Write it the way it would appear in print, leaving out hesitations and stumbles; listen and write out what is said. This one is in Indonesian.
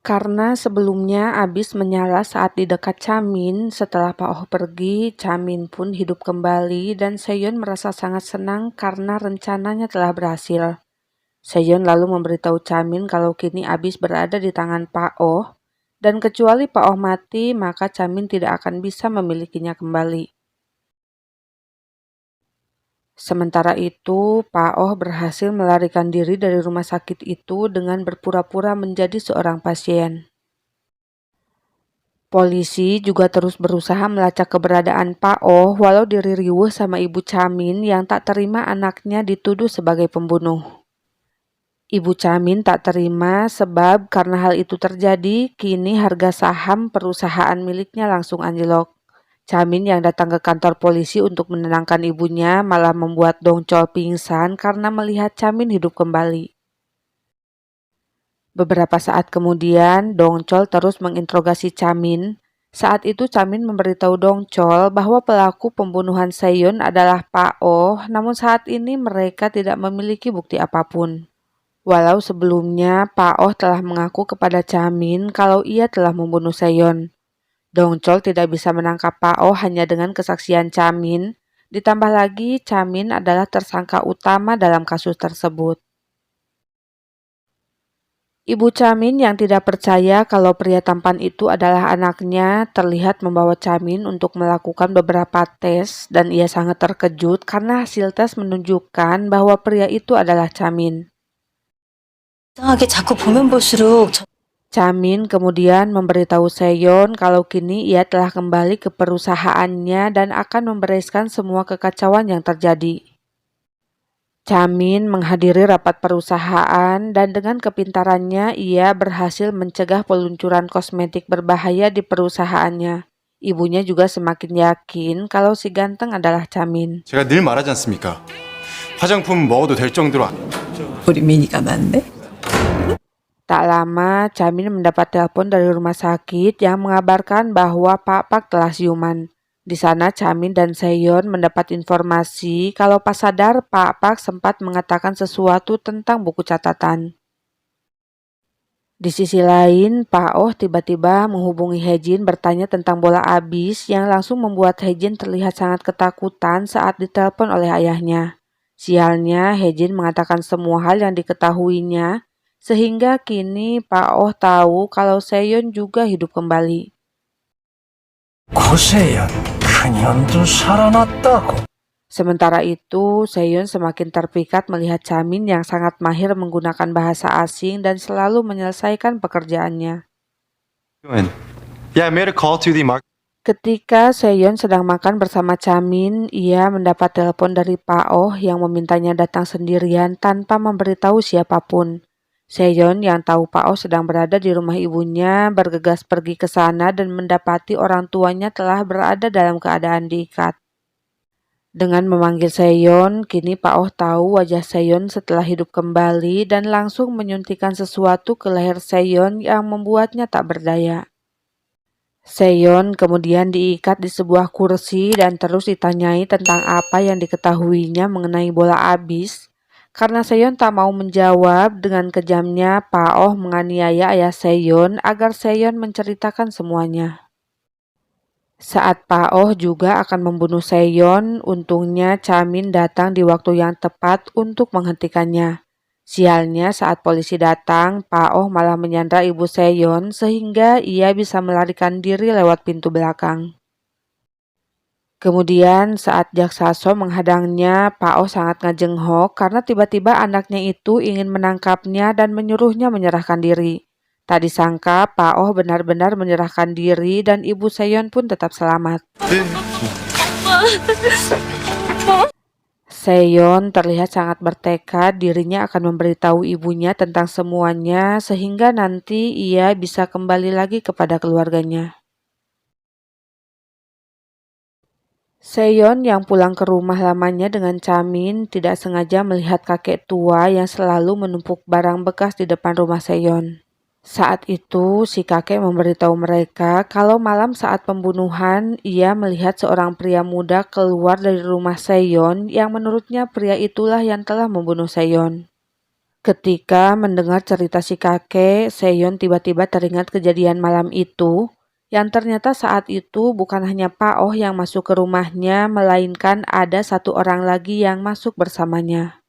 Karena sebelumnya Abis menyala saat di dekat Chamin, setelah Pak Oh pergi, Chamin pun hidup kembali dan Seyon merasa sangat senang karena rencananya telah berhasil. Seyon lalu memberitahu Chamin kalau kini Abis berada di tangan Pak Oh, dan kecuali Pak Oh mati, maka Chamin tidak akan bisa memilikinya kembali. Sementara itu, Pak Oh berhasil melarikan diri dari rumah sakit itu dengan berpura-pura menjadi seorang pasien. Polisi juga terus berusaha melacak keberadaan Pak Oh walau diri riweuh sama Ibu Chamin yang tak terima anaknya dituduh sebagai pembunuh. Ibu Chamin tak terima sebab karena hal itu terjadi, kini harga saham perusahaan miliknya langsung anjlok. Chamin yang datang ke kantor polisi untuk menenangkan ibunya malah membuat Dongchol pingsan karena melihat Chamin hidup kembali. Beberapa saat kemudian, Dongchol terus menginterogasi Chamin. Saat itu Chamin memberitahu Dongchol bahwa pelaku pembunuhan Seyon adalah Pak Oh, namun saat ini mereka tidak memiliki bukti apapun. Walau sebelumnya Pak Oh telah mengaku kepada Chamin kalau ia telah membunuh Seyon. Dongchol tidak bisa menangkap Pak Oh hanya dengan kesaksian Chamin. Ditambah lagi, Chamin adalah tersangka utama dalam kasus tersebut. Ibu Chamin yang tidak percaya kalau pria tampan itu adalah anaknya terlihat membawa Chamin untuk melakukan beberapa tes dan ia sangat terkejut karena hasil tes menunjukkan bahwa pria itu adalah Chamin. 이상하게 자꾸 보면 볼수록 Chamin kemudian memberitahu Seyon kalau kini ia telah kembali ke perusahaannya dan akan membereskan semua kekacauan yang terjadi. Chamin menghadiri rapat perusahaan dan dengan kepintarannya ia berhasil mencegah peluncuran kosmetik berbahaya di perusahaannya. Ibunya juga semakin yakin kalau si ganteng adalah Chamin. 제가 늘 말하지 않습니까? 화장품 먹어도 될 정도로 우리 미니가 맞네. Tak lama, Chamin mendapat telepon dari rumah sakit yang mengabarkan bahwa Pak Pak telah siuman. Di sana Chamin dan Seyon mendapat informasi kalau pas sadar Pak Pak sempat mengatakan sesuatu tentang buku catatan. Di sisi lain, Pak Oh tiba-tiba menghubungi Hejin bertanya tentang bola abis yang langsung membuat Hejin terlihat sangat ketakutan saat ditelepon oleh ayahnya. Sialnya, Hejin mengatakan semua hal yang diketahuinya, sehingga kini Pak Oh tahu kalau Seyon juga hidup kembali. 고세연, 그년도 살아났다고. Sementara itu, Seyon semakin terpikat melihat Chamin yang sangat mahir menggunakan bahasa asing dan selalu menyelesaikan pekerjaannya. Yeah, I made a call to the market. Ketika Seyon sedang makan bersama Chamin, ia mendapat telepon dari Pak Oh yang memintanya datang sendirian tanpa memberitahu siapapun. Seyon yang tahu Pak Oh sedang berada di rumah ibunya bergegas pergi ke sana dan mendapati orang tuanya telah berada dalam keadaan diikat. Dengan memanggil Seyon, kini Pak Oh tahu wajah Seyon setelah hidup kembali dan langsung menyuntikkan sesuatu ke leher Seyon yang membuatnya tak berdaya. Seyon kemudian diikat di sebuah kursi dan terus ditanyai tentang apa yang diketahuinya mengenai bola abis. Karena Seyon tak mau menjawab, dengan kejamnya Pak Oh menganiaya ayah Seyon agar Seyon menceritakan semuanya. Saat Pak Oh juga akan membunuh Seyon, untungnya Chamin datang di waktu yang tepat untuk menghentikannya. Sialnya saat polisi datang, Pak Oh malah menyandra ibu Seyon sehingga ia bisa melarikan diri lewat pintu belakang. Kemudian saat jaksa So menghadangnya, Pak Oh sangat ngajenghok karena tiba-tiba anaknya itu ingin menangkapnya dan menyuruhnya menyerahkan diri. Tak disangka Pak Oh benar-benar menyerahkan diri dan ibu Seyon pun tetap selamat. Seyon terlihat sangat bertekad dirinya akan memberitahu ibunya tentang semuanya sehingga nanti ia bisa kembali lagi kepada keluarganya. Seyon yang pulang ke rumah lamanya dengan Chamin tidak sengaja melihat kakek tua yang selalu menumpuk barang bekas di depan rumah Seyon. Saat itu, si kakek memberitahu mereka kalau malam saat pembunuhan, ia melihat seorang pria muda keluar dari rumah Seyon yang menurutnya pria itulah yang telah membunuh Seyon. Ketika mendengar cerita si kakek, Seyon tiba-tiba teringat kejadian malam itu, yang ternyata saat itu bukan hanya Pak Oh yang masuk ke rumahnya, melainkan ada satu orang lagi yang masuk bersamanya.